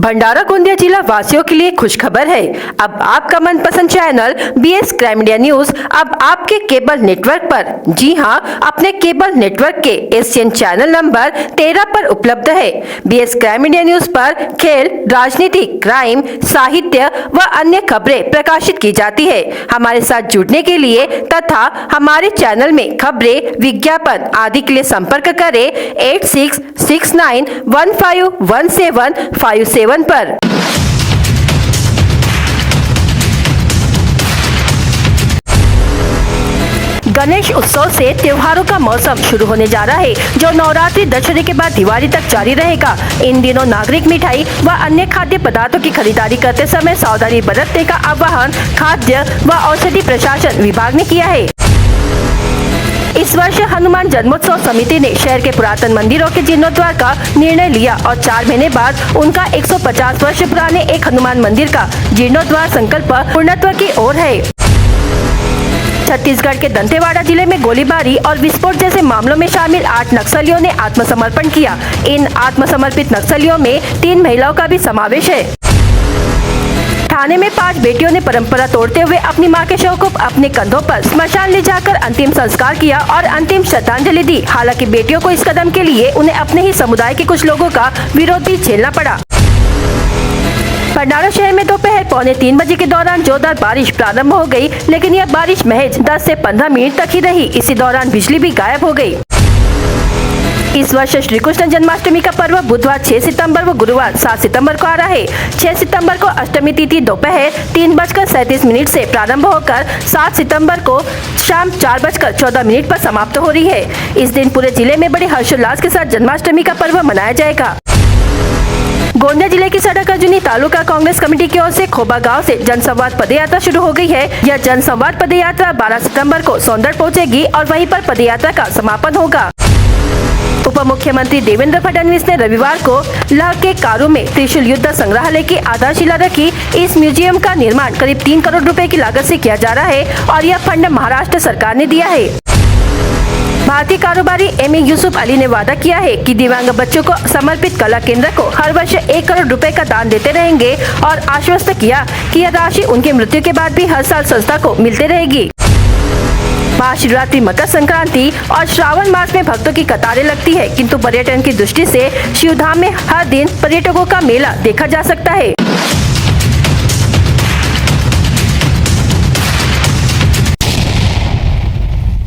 भंडारा गोंदिया जिला वासियों के लिए खुशखबर है। अब आपका मनपसंद channel BS crime India news अब आपके केबल नेटवर्क पर, जी हां, अपने केबल नेटवर्क के एशियन चैनल नंबर 13 पर उपलब्ध है। BS क्राइम इंडिया न्यूज पर खेल, राजनीति, क्राइम, साहित्य व अन्य खबरें प्रकाशित की जाती है। हमारे साथ जुड़ने के लिए तथा हमारे चैनल में खबरें, विज्ञापन आदि के लिए संपर्क करें 8669151757 पर। गणेश उत्सव से त्योहारों का मौसम शुरू होने जा रहा है, जो नवरात्रि दशहरे के बाद दिवाली तक जारी रहेगा। इन दिनों नागरिक मिठाई व अन्य खाद्य पदार्थों की खरीदारी करते समय सावधानी बरतने का आह्वान खाद्य व औषधि प्रशासन विभाग ने किया है। इस वर्ष हनुमान जन्मोत्सव समिति ने शहर के पुरातन मंदिरों के जीर्णोद्धार का निर्णय लिया और 4 महीने बाद उनका 150 वर्ष पुराने एक हनुमान मंदिर का जीर्णोद्धार संकल्प पूर्णत्व की ओर है। छत्तीसगढ़ के दंतेवाड़ा जिले में गोलीबारी और विस्फोट जैसे मामलों में शामिल 8 नक्सलियों ने आत्मसमर्पण किया। इन आत्मसमर्पित नक्सलियों में 3 महिलाओं का भी समावेश है। थाने में 5 बेटियों ने परंपरा तोड़ते हुए अपनी मां के शव को अपने कंधों पर स्मशान ले जाकर अंतिम संस्कार किया और अंतिम श्रद्धांजलि दी। हालांकि बेटियों को इस कदम के लिए उन्हें अपने ही समुदाय के कुछ लोगों का विरोध भी झेलना पड़ा। भंडारा शहर में दोपहर 2:45 बजे के दौरान जोरदार बारिश प्रारंभ हो गई, लेकिन यह बारिश महज 10 से 15 मिनट तक ही रही। इसी दौरान बिजली भी गायब हो गई। इस वर्ष श्री कृष्ण जन्माष्टमी का पर्व बुधवार 6 सितंबर व गुरुवार 7 सितंबर को आ रहा है। 6 सितंबर को अष्टमी तिथि दोपहर 3:37 से प्रारंभ होकर 7 सितंबर को शाम 4:14 पर समाप्त हो रही है। इस दिन पूरे जिले में बड़े हर्षोल्लास के साथ जन्माष्टमी का पर्व मनाया जाएगा। गोंदिया जिले की सड़क अर्जुनी तालुका कांग्रेस कमेटी की ओर से खोबा गांव से जनसंवाद पदयात्रा शुरू हो गई है। यह जनसंवाद पदयात्रा 12 सितंबर को सौंदड़ पहुंचेगी और वहीं पर पदयात्रा का समापन होगा। उप मुख्यमंत्री देवेंद्र फडणवीस ने रविवार को लह के कारू में त्रिशूल युद्ध संग्रहालय की आधारशिला रखी। इस म्यूजियम का निर्माण करीब 3 करोड़ रुपए की लागत से किया जा रहा है और यह फंड महाराष्ट्र सरकार ने दिया है। भारतीय कारोबारी एमए यूसुफ अली ने वादा किया है कि दिव्यांग बच्चों को समर्पित कला केंद्र को हर वर्ष 1 करोड़ रुपए का दान देते रहेंगे और आश्वस्त किया कि यह राशि उनकी मृत्यु के बाद भी हर साल संस्था को मिलते रहेगी। महाशिवरात्रि, मकर संक्रांति और श्रावण मास में भक्तों की कतारें लगती है, किंतु पर्यटन की दृष्टि से शिवधाम में हर दिन पर्यटकों का मेला देखा जा सकता है।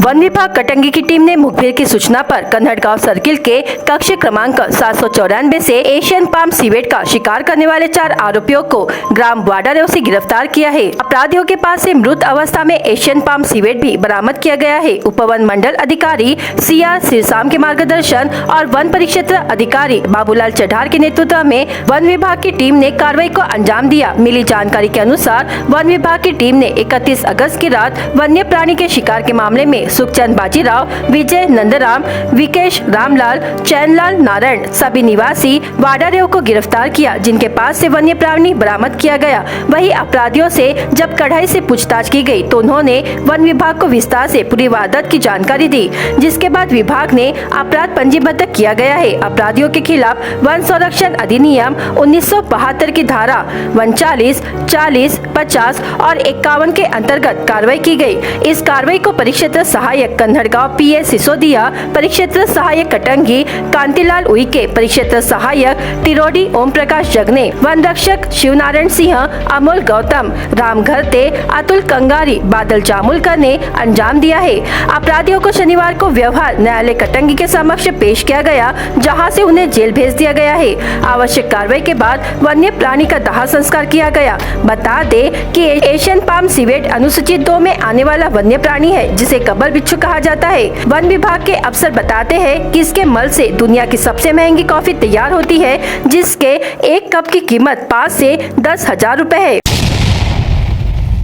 वन विभाग कटंगी की टीम ने मुखबिर की सूचना पर कन्हड़गांव सर्किल के कक्ष क्रमांक 794 से एशियन पाम सीवेट का शिकार करने वाले 4 आरोपियों को ग्राम वाडारेव से गिरफ्तार किया है। अपराधियों के पास से मृत अवस्था में एशियन पाम सीवेट भी बरामद किया गया है। उपवन मंडल अधिकारी CR सिरसाम के मार्गदर्शन और वन परिक्षेत्र अधिकारी बाबूलाल चढ़ार के नेतृत्व में वन विभाग की टीम ने कार्रवाई को अंजाम दिया। मिली जानकारी के अनुसार वन विभाग की टीम ने 31 अगस्त की रात वन्य प्राणी के शिकार के मामले में सुखचंद बाजीराव, विजय नंदराम, विकेश रामलाल, चैनलाल नारायण सभी निवासी वाडारेव को गिरफ्तार किया, जिनके पास से वन्य प्राणी बरामद किया गया। वहीं अपराधियों से जब कड़ाई से पूछताछ की गई तो उन्होंने वन विभाग को विस्तार से पूरी वारदात की जानकारी दी, जिसके बाद विभाग ने अपराध पंजीबद्ध किया गया है। अपराधियों के खिलाफ वन संरक्षण अधिनियम 1972 की धारा 39, 40, 50 और 51 के अंतर्गत कार्रवाई की गई। इस कार्रवाई को परिक्षेत्र सहायक कन्हड़गांव PS सिसोदिया, परिक्षेत्र सहायक कटंगी कांतिलाल उइके, परिक्षेत्र सहायक तिरोडी ओम प्रकाश जगने, वन रक्षक शिवनारायण सिंह, अमोल गौतम, राम घरते, अतुल कंगारी, बादल जामुलकर ने अंजाम दिया है। अपराधियों को शनिवार को व्यवहार न्यायालय कटंगी के समक्ष पेश किया गया, जहां से उन्हें जेल भेज दिया गया है। आवश्यक कार्रवाई के बाद वन्य प्राणी का दाह संस्कार किया गया। बता दे कि एशियन पाम सीवेट अनुसूचित 2 में आने वाला वन्य प्राणी है, जिसे कबर बिच्छू कहा जाता है। वन विभाग के अफसर बताते हैं कि इसके मल से दुनिया की सबसे महंगी कॉफी तैयार होती है, जिसके 1 कप की कीमत 5 से 10 हजार रुपए है।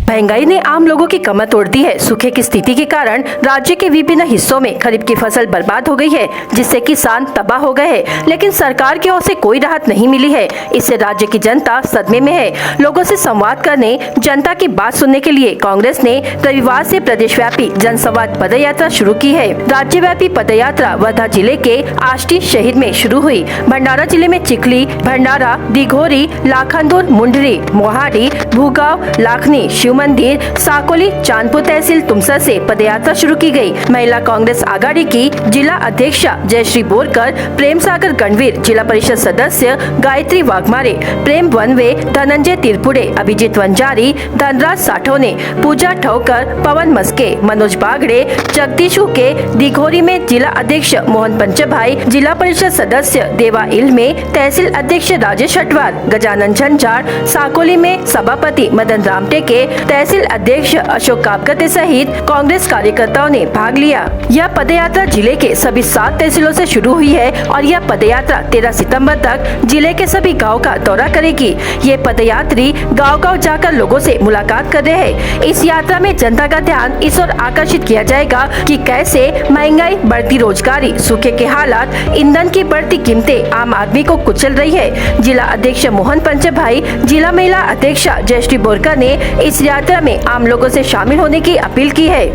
महंगाई ने आम लोगों की कमर तोड़ दी है। सूखे की स्थिति के कारण राज्य के विभिन्न हिस्सों में खरीफ की फसल बर्बाद हो गई है, जिससे किसान तबाह हो गए हैं। लेकिन सरकार की ओर से कोई राहत नहीं मिली है। इससे राज्य की जनता सदमे में है। लोगों से संवाद करने, जनता की बात सुनने के लिए कांग्रेस ने रविवार से प्रदेशव्यापी जनसंवाद पद यात्रा शुरू की है। राज्यव्यापी पद यात्रा वर्धा जिले के आष्टी शहर में शुरू हुई। भंडारा जिले में चिखली, भंडारा, दिघोरी, लाखनदुर, मुंडरी, मोहारी, भूगांव, लाखनी, शिव मंदिर, साकोली, चांदपुर तहसील तुमसर से पदयात्रा शुरू की गई। महिला कांग्रेस आघाड़ी की जिला अध्यक्षा जयश्री बोरकर, प्रेम सागर गणवीर, जिला परिषद सदस्य गायत्री वाघमारे, प्रेम वनवे, धनंजय तिरपुड़े, अभिजीत वंजारी, धनराज साठोने, पूजा ठोकर, पवन मस्के, मनोज बागड़े, जगदीशु के, दिघोरी में जिला अध्यक्ष मोहन पंचभाई, जिला परिषद सदस्य देवा इल्मे, तहसील अध्यक्ष राजेश हटवार, गजानन झंझार, साकोली में सभापति मदन रामटेके, तहसील अध्यक्ष अशोक कापकते सहित कांग्रेस कार्यकर्ताओं ने भाग लिया। यह पदयात्रा जिले के सभी 7 तहसीलों से शुरू हुई है और यह पदयात्रा 13 सितंबर तक जिले के सभी गांव का दौरा करेगी। ये पदयात्री गांव-गांव जाकर लोगों से मुलाकात कर रहे हैं। इस यात्रा में जनता का ध्यान इस ओर आकर्षित किया जाएगा कि कैसे महंगाई, बढ़ती रोजगारी, सूखे के हालात, ईंधन की बढ़ती कीमतें आम आदमी को कुचल रही है। जिला अध्यक्ष मोहन पंचभाई, जिला महिला अध्यक्षा जयश्री बोरकर ने इस यात्रा में आम लोगों से शामिल होने की अपील की है।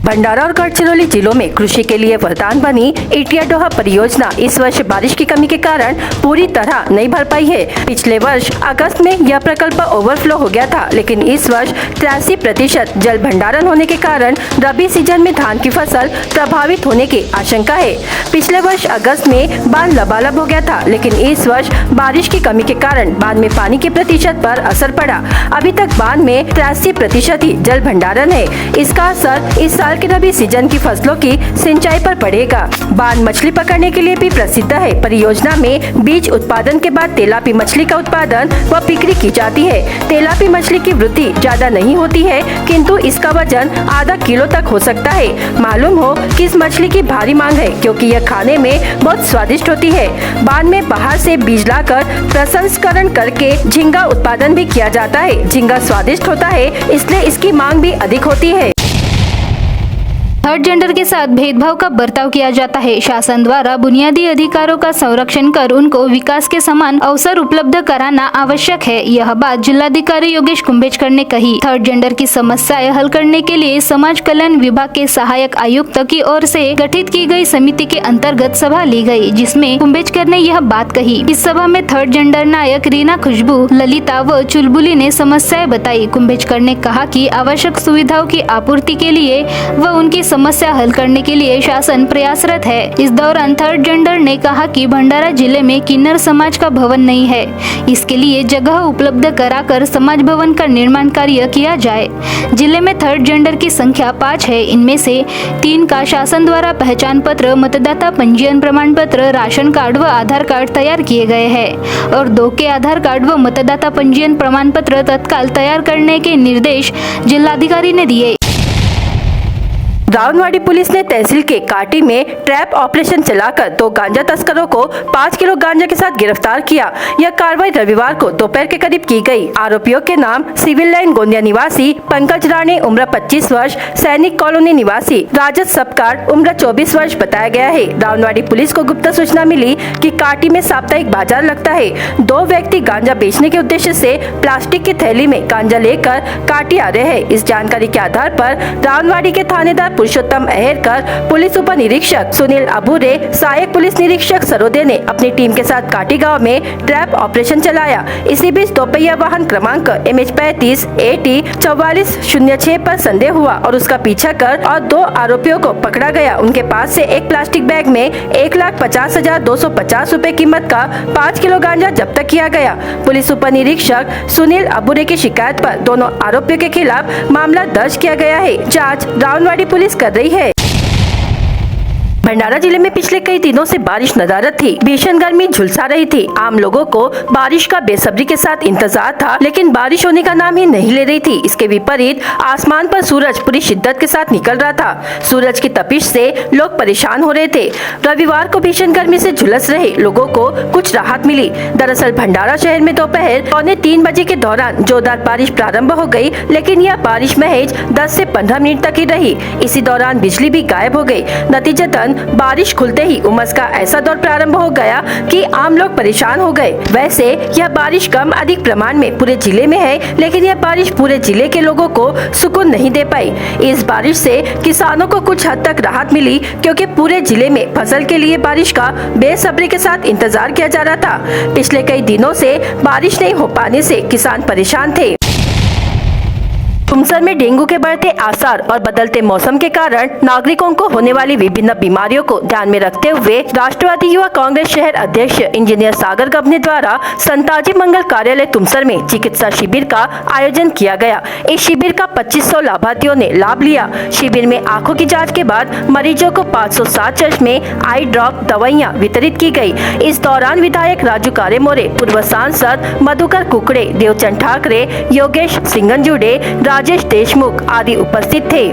भंडारा और गढ़चिरौली जिलों में कृषि के लिए वरदान बनी इटियाडोहा परियोजना इस वर्ष बारिश की कमी के कारण पूरी तरह नहीं भर पाई है। पिछले वर्ष अगस्त में यह प्रकल्प ओवरफ्लो हो गया था, लेकिन इस वर्ष 83% जल भंडारण होने के कारण रबी सीजन में धान की फसल प्रभावित होने की आशंका है। पिछले वर्ष अगस्त में बांध लबालब हो गया था, लेकिन इस वर्ष बारिश की कमी के कारण बांध में पानी के प्रतिशत पर असर पड़ा। अभी तक बांध में 83% ही जल भंडारण है। इसका असर इस साल के रबी सीजन की फसलों की सिंचाई पर पड़ेगा। बांध मछली पकड़ने के लिए भी प्रसिद्ध है। परियोजना में बीज उत्पादन के बाद तेलापी मछली का उत्पादन व बिक्री की जाती है। तेलापी मछली की वृद्धि ज्यादा नहीं होती है, किंतु इसका वजन आधा किलो तक हो सकता है। मालूम हो कि इस मछली की भारी मांग है, क्योंकि यह खाने में बहुत स्वादिष्ट होती है। बांध में बाहर से बीज लाकर प्रसंस्करण करके झींगा उत्पादन भी किया जाता है। झींगा स्वादिष्ट होता है, इसलिए इसकी मांग भी अधिक होती है। थर्ड जेंडर के साथ भेदभाव का बर्ताव किया जाता है। शासन द्वारा बुनियादी अधिकारों का संरक्षण कर उनको विकास के समान अवसर उपलब्ध कराना आवश्यक है। यह बात जिलाधिकारी योगेश कुंभेजकर ने कही। थर्ड जेंडर की समस्याएं हल करने के लिए समाज कल्याण विभाग के सहायक आयुक्त की ओर से गठित की गई समिति के अंतर्गत सभा ली गई, जिसमें कुंभेजकर ने यह बात कही। इस सभा में थर्ड जेंडर नायक रीना, खुशबू, ललिता व चुलबुली ने समस्याएं बताई। कुंभेजकर ने कहा कि आवश्यक सुविधाओं की आपूर्ति के लिए व उनकी समस्या हल करने के लिए शासन प्रयासरत है। इस दौरान थर्ड जेंडर ने कहा कि भंडारा जिले में किन्नर समाज का भवन नहीं है, इसके लिए जगह उपलब्ध कराकर समाज भवन का निर्माण कार्य किया जाए। जिले में थर्ड जेंडर की संख्या 5 है। इनमें से 3 का शासन द्वारा पहचान पत्र, मतदाता पंजीयन प्रमाण पत्र, राशन कार्ड व आधार कार्ड तैयार किए गए हैं और 2 के आधार कार्ड व मतदाता पंजीयन प्रमाण पत्र तत्काल तैयार करने के निर्देश जिलाधिकारी ने दिए। रावनवाड़ी पुलिस ने तहसील के काटी में ट्रैप ऑपरेशन चलाकर 2 गांजा तस्करों को 5 किलो गांजा के साथ गिरफ्तार किया। यह कार्रवाई रविवार को दोपहर के करीब की गई। आरोपियों के नाम सिविल लाइन गोंदिया निवासी पंकज राणे उम्र 25 वर्ष, सैनिक कॉलोनी निवासी राजत सबकार उम्र 24 वर्ष बताया गया है। रावनवाड़ी पुलिस को गुप्त सूचना मिली कि काटी में साप्ताहिक बाजार लगता है। 2 व्यक्ति गांजा बेचने के उद्देश्य से प्लास्टिक की थैली में गांजा लेकर काटी आ रहे हैं। इस जानकारी के आधार पर रावनवाड़ी के थानेदार पुरुषोत्तम अहेरकर, पुलिस उप निरीक्षक सुनील अबूरे, सहायक पुलिस निरीक्षक सरोदे ने अपनी टीम के साथ काटी गांव में ट्रैप ऑपरेशन चलाया। इसी बीच दोपहिया वाहन क्रमांक MH35 AT 4406 पर संदेह हुआ और उसका पीछा कर और 2 आरोपियों को पकड़ा गया। उनके पास से एक प्लास्टिक बैग में 1,50,250 रूपए कीमत का 5 किलो गांजा जब्त किया गया। पुलिस उप निरीक्षक सुनील अबूरे की शिकायत पर दोनों आरोपियों के खिलाफ मामला दर्ज किया गया है। जांच रावनवाड़ी पुलिस कर रही है। भंडारा जिले में पिछले कई दिनों से बारिश नदारद थी। भीषण गर्मी झुलसा रही थी। आम लोगों को बारिश का बेसब्री के साथ इंतजार था, लेकिन बारिश होने का नाम ही नहीं ले रही थी। इसके विपरीत आसमान पर सूरज पूरी शिद्दत के साथ निकल रहा था। सूरज की तपिश से लोग परेशान हो रहे थे। रविवार को भीषण गर्मी से झुलस रहे लोगों को कुछ राहत मिली। दरअसल भंडारा शहर में दोपहर 2:45 के दौरान जोरदार बारिश प्रारंभ हो गई, लेकिन यह बारिश महज 10 से 15 मिनट तक ही रही। इसी दौरान बिजली भी गायब हो गई। नतीजतन बारिश खुलते ही उमस का ऐसा दौर प्रारंभ हो गया कि आम लोग परेशान हो गए। वैसे यह बारिश कम अधिक प्रमाण में पूरे जिले में है, लेकिन यह बारिश पूरे जिले के लोगों को सुकून नहीं दे पाई। इस बारिश से किसानों को कुछ हद तक राहत मिली, क्योंकि पूरे जिले में फसल के लिए बारिश का बेसब्री के साथ इंतजार किया जा रहा था। पिछले कई दिनों से बारिश नहीं हो पाने से किसान परेशान थे। तुमसर में डेंगू के बढ़ते आसार और बदलते मौसम के कारण नागरिकों को होने वाली विभिन्न बीमारियों को ध्यान में रखते हुए राष्ट्रवादी युवा कांग्रेस शहर अध्यक्ष इंजीनियर सागर गबने द्वारा संताजी मंगल कार्यालय तुमसर में चिकित्सा शिविर का आयोजन किया गया। इस शिविर का 2500 लाभार्थियों ने लाभ लिया। शिविर में आंखों की जाँच के बाद मरीजों को 507 चश्मे, आई ड्रॉप, दवाइयाँ वितरित की गयी। इस दौरान विधायक राजू कारे मोरे, पूर्व सांसद मधुकर कुकड़े, देवचंद ठाकरे, योगेश सिंगनजुडे, राजेश देशमुख आदि उपस्थित थे।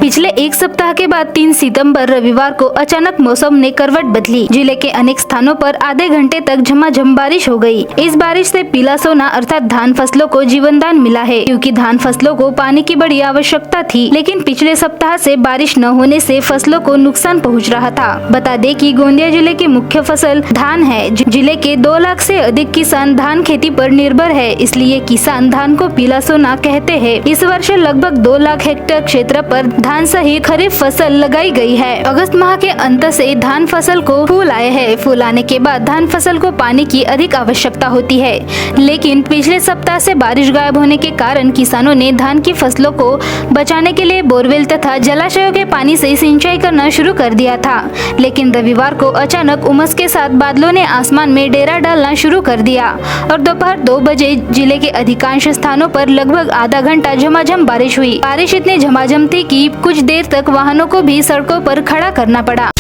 पिछले एक सप्ताह के बाद 3 सितंबर रविवार को अचानक मौसम ने करवट बदली। जिले के अनेक स्थानों पर आधे घंटे तक झमाझम बारिश हो गई। इस बारिश से पीला सोना अर्थात धान फसलों को जीवनदान मिला है, क्योंकि धान फसलों को पानी की बड़ी आवश्यकता थी। लेकिन पिछले सप्ताह से बारिश न होने से फसलों को नुकसान पहुंच रहा था। बता दें कि गोंदिया जिले की मुख्य फसल धान है। जिले के 2 लाख से अधिक किसान धान खेती पर निर्भर है, इसलिए किसान धान को पीला सोना कहते हैं। इस वर्ष लगभग 2 लाख हेक्टेयर क्षेत्र पर धान सहित खरीफ फसल लगाई गई है। अगस्त माह के अंत से धान फसल को फूल आए हैं। फूल आने के बाद धान फसल को पानी की अधिक आवश्यकता होती है, लेकिन पिछले सप्ताह से बारिश गायब होने के कारण किसानों ने धान की फसलों को बचाने के लिए बोरवेल तथा जलाशयों के पानी से सिंचाई करना शुरू कर दिया था। लेकिन रविवार को अचानक उमस के साथ बादलों ने आसमान में डेरा डालना शुरू कर दिया और दोपहर 2 बजे जिले के अधिकांश स्थानों पर लगभग आधा घंटा झमाझम बारिश हुई। बारिश इतनी झमाझम थी कि कुछ देर तक वाहनों को भी सड़कों पर खड़ा करना पड़ा।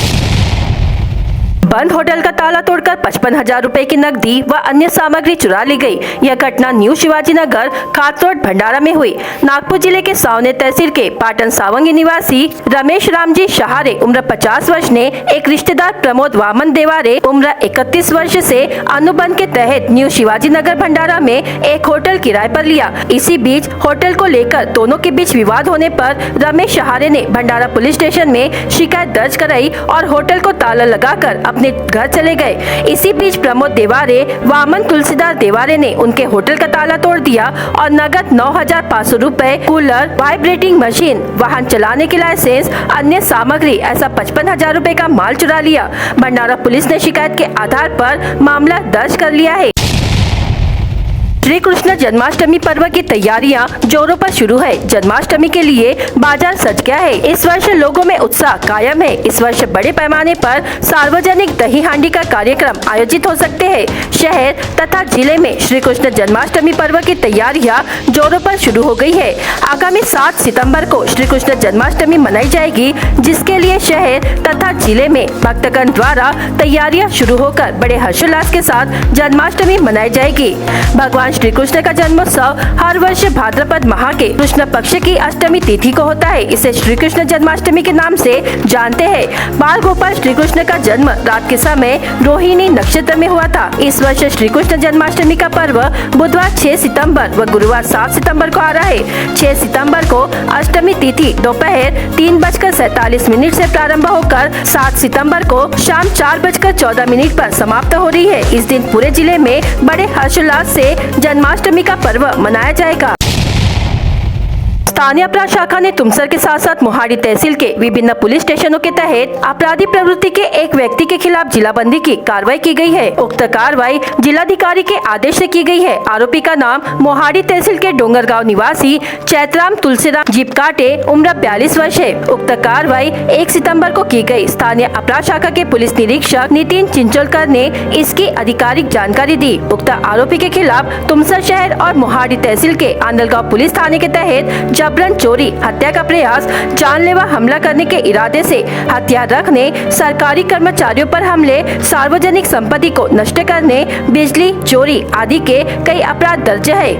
बंद होटल का ताला तोड़कर 55,000 रुपए की नकदी व अन्य सामग्री चुरा ली गई। यह घटना न्यू शिवाजी नगर खात रोड भंडारा में हुई। नागपुर जिले के सावने तहसील के पाटन सावंगी निवासी रमेश रामजी शहारे उम्र 50 वर्ष ने एक रिश्तेदार प्रमोद वामन देवारे उम्र 31 वर्ष से अनुबंध के तहत न्यू शिवाजी नगर भंडारा में एक होटल किराए पर लिया। इसी बीच होटल को लेकर दोनों के बीच विवाद होने पर रमेश शहारे ने भंडारा पुलिस स्टेशन में शिकायत दर्ज कराई और होटल को ताला लगाकर अपने घर चले गए। इसी बीच प्रमोद देवारे वामन तुलसीदास देवारे ने उनके होटल का ताला तोड़ दिया और नगद 9,500 रुपए, कूलर, वाइब्रेटिंग मशीन, वाहन चलाने के लाइसेंस, अन्य सामग्री ऐसा 55,000 रुपए का माल चुरा लिया। भंडारा पुलिस ने शिकायत के आधार पर मामला दर्ज कर लिया है। श्री कृष्ण जन्माष्टमी पर्व की तैयारियां जोरों पर शुरू है। जन्माष्टमी के लिए बाजार सज गया है। इस वर्ष लोगों में उत्साह कायम है। इस वर्ष बड़े पैमाने पर सार्वजनिक दही हांडी का कार्यक्रम आयोजित हो सकते हैं। शहर तथा जिले में श्री कृष्ण जन्माष्टमी पर्व की तैयारियां जोरों पर शुरू हो गई है। आगामी 7 सितंबर को श्री कृष्ण जन्माष्टमी मनाई जाएगी, जिसके लिए शहर तथा जिले में भक्तगण द्वारा तैयारियां शुरू होकर बड़े हर्षोल्लास के साथ जन्माष्टमी मनाई जाएगी। भगवान श्री कृष्ण का जन्मोत्सव हर वर्ष भाद्रपद माह के कृष्ण पक्ष की अष्टमी तिथि को होता है। इसे श्री कृष्ण जन्माष्टमी के नाम से जानते हैं। बाल गोपाल श्री कृष्ण का जन्म रात के समय रोहिणी नक्षत्र में हुआ था। इस वर्ष श्री कृष्ण जन्माष्टमी का पर्व बुधवार 6 सितंबर व गुरुवार 7 सितंबर को आ रहा है। 6 सितंबर को अष्टमी तिथि दोपहर 3:47 से प्रारंभ होकर 7 सितंबर को शाम 4:14 पर समाप्त हो रही है। इस दिन पूरे जिले में बड़े हर्षोल्लास से जन्माष्टमी का पर्व मनाया जाएगा। स्थानीय अपराध शाखा ने तुमसर के साथ साथ मोहाड़ी तहसील के विभिन्न पुलिस स्टेशनों के तहत आपराधिक प्रवृत्ति के एक व्यक्ति के खिलाफ जिलाबंदी की कार्रवाई की गई है। उक्त कार्रवाई जिलाधिकारी के आदेश से की गई है। आरोपी का नाम मोहाड़ी तहसील के डोंगरगांव निवासी चैतराम तुलसीराम जीपकाटे उम्र 42 वर्ष है। उक्त कार्रवाई 1 सितंबर को की गई। स्थानीय अपराध शाखा के पुलिस निरीक्षक नितिन चिंचोलकर ने इसकी आधिकारिक जानकारी दी। उक्त आरोपी के खिलाफ तुमसर शहर और मोहाड़ी तहसील के आंदलगांव पुलिस थाने के तहत जबरन चोरी, हत्या का प्रयास, जानलेवा हमला करने के इरादे से हथियार रखने, सरकारी कर्मचारियों पर हमले, सार्वजनिक संपत्ति को नष्ट करने, बिजली चोरी आदि के कई अपराध दर्ज है।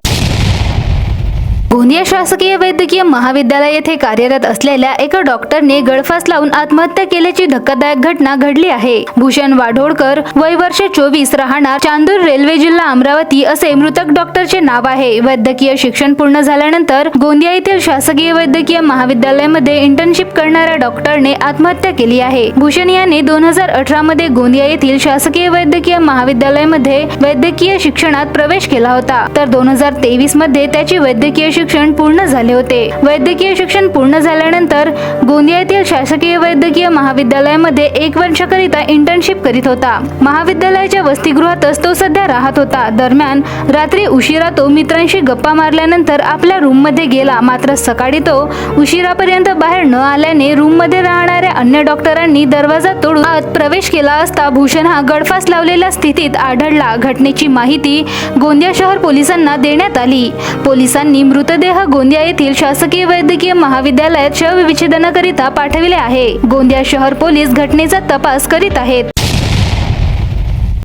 गोंदिया शासकीय वैद्यकीय महाविद्यालय येथे कार्यरत असलेल्या एका डॉक्टरने गळफास लावून आत्महत्या केल्याची धक्कादायक घटना घडली आहे। भूषण वाढोळकर वय वर्ष 24 राहणार चांदूर रेल्वे जिल्हा अमरावती असे मृतक डॉक्टरचे नाव आहे। वैद्यकीय शिक्षण पूर्ण झाल्यानंतर गोंदिया येथील शासकीय वैद्यकीय महाविद्यालयामध्ये इंटर्नशिप करणाऱ्या डॉक्टरने आत्महत्या केली आहे। भूषण याने 2018 मध्ये गोंदिया येथील शासकीय वैद्यकीय महाविद्यालयामध्ये वैद्यकीय शिक्षणात प्रवेश केला होता, तर 2023 मध्ये त्याची वैद्यकीय शिक्षण पूर्ण झाले होते। वैद्यकीय शिक्षण पूर्ण झाल्यानंतर गोंदिया येथील शासकीय वैद्यकीय महाविद्यालयामध्ये 1 वर्षाकरिता इंटर्नशिप करीत होता। महाविद्यालयाच्या वसतिगृहातच तो सध्या राहत होता। दरम्यान रात्री उशिरा तो मित्रांशी गप्पा मारल्यानंतर आपल्या रूम मध्ये गेला, मात्र सकाळी तो उशिरापर्यंत बाहेर न आल्याने रूम मध्ये राहणाऱ्या अन्य डॉक्टरांनी दरवाजा तोडून आत प्रवेश केला असता भूषण हा गळफास लावलेल्या स्थितीत आढळला। घटनेची माहिती गोंदिया शहर पोलिसांना देण्यात आली। पोलिसांनी मृतदेह गोंदिया येथील शासकीय वैद्यकीय महाविद्यालयात शवविच्छेदनाकरिता पाठविले आहे। गोंदिया शहर पोलीस घटनेचा तपास करीत आहेत।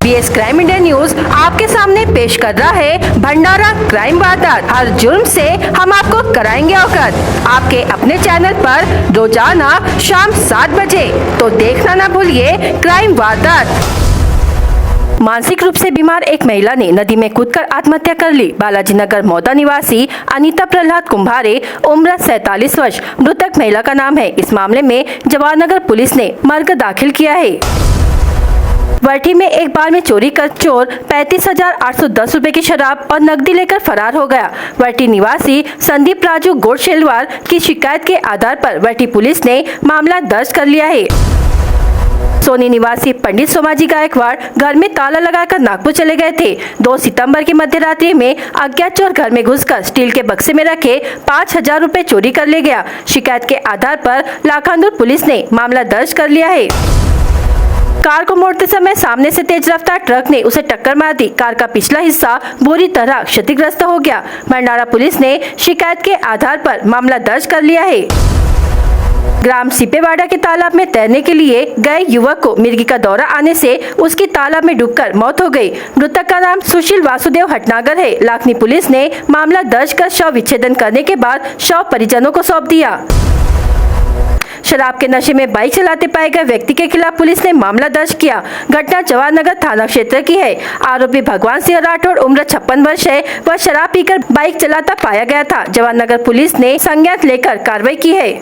BS क्राइम इंडिया न्यूज आपके सामने पेश कर रहा है भंडारा क्राइम वारदात। हर जुर्म से हम आपको कराएंगे अवगत। आपके अपने चैनल पर रोजाना शाम 7 बजे, तो देखना ना भूलिए क्राइम वारदात। मानसिक रूप से बीमार एक महिला ने नदी में कूदकर आत्महत्या कर ली। बालाजी नगर मौदा निवासी अनीता प्रहलाद कुंभारे उम्र 47 वर्ष मृतक महिला का नाम है। इस मामले में जवाहरनगर पुलिस ने मर्ग दाखिल किया है। वर्ठी में एक बार में चोरी कर चोर 35,810 रुपए की शराब और नकदी लेकर फरार हो गया। वर्ठी निवासी संदीप राजू गोडशेलवार की शिकायत के आधार पर वर्ठी पुलिस ने मामला दर्ज कर लिया है। सोनी निवासी पंडित सोमाजी गायकवाड़ घर में ताला लगाकर नागपुर चले गए थे। 2 सितंबर की मध्य रात्रि में अज्ञात चोर घर में घुसकर स्टील के बक्से में रखे 5,000 रुपए चोरी कर ले गया। शिकायत के आधार पर लाखांदूर पुलिस ने मामला दर्ज कर लिया है। कार को मोड़ते समय सामने से तेज रफ्तार ट्रक ने उसे टक्कर मार दी। कार का पिछला हिस्सा बुरी तरह क्षतिग्रस्त हो गया। भंडारा पुलिस ने शिकायत के आधार पर मामला दर्ज कर लिया है। ग्राम सिपेवाड़ा के तालाब में तैरने के लिए गए युवक को मिर्गी का दौरा आने से उसकी तालाब में डूबकर मौत हो गई। मृतक का नाम सुशील वासुदेव हटनागर है। लाखनी पुलिस ने मामला दर्ज कर शव विच्छेदन करने के बाद शव परिजनों को सौंप दिया। शराब के नशे में बाइक चलाते पाए गए व्यक्ति के खिलाफ पुलिस ने मामला दर्ज किया। घटना जवाहरनगर थाना क्षेत्र की है। आरोपी भगवान सिंह राठौड़ उम्र 56 वर्ष है। वह शराब पीकर बाइक चलाता पाया गया था। जवाहरनगर पुलिस ने संज्ञान लेकर कार्रवाई की है।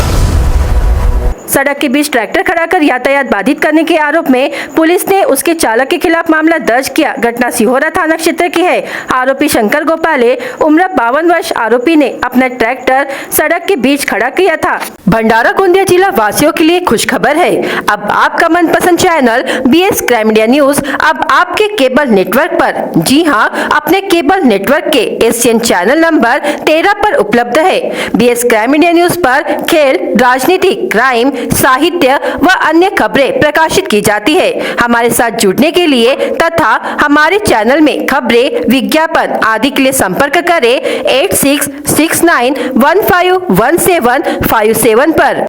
सड़क के बीच ट्रैक्टर खड़ा कर यातायात बाधित करने के आरोप में पुलिस ने उसके चालक के खिलाफ मामला दर्ज किया। घटना सिहोरा थाना क्षेत्र की है। आरोपी शंकर गोपाले उम्र 52 वर्ष आरोपी ने अपना ट्रैक्टर सड़क के बीच खड़ा किया था। भंडारा गोंदिया जिला वासियों के लिए खुशखबर है। अब आपका मनपसंद channel BS crime India news अब आपके केबल नेटवर्क पर, जी हाँ, अपने केबल नेटवर्क के एशियन चैनल नंबर 13 पर उपलब्ध है। BS क्राइम इंडिया न्यूज पर खेल, राजनीति, क्राइम, साहित्य व अन्य खबरें प्रकाशित की जाती है। हमारे साथ जुड़ने के लिए तथा हमारे चैनल में खबरें, विज्ञापन आदि के लिए संपर्क करें 8669151757 पर।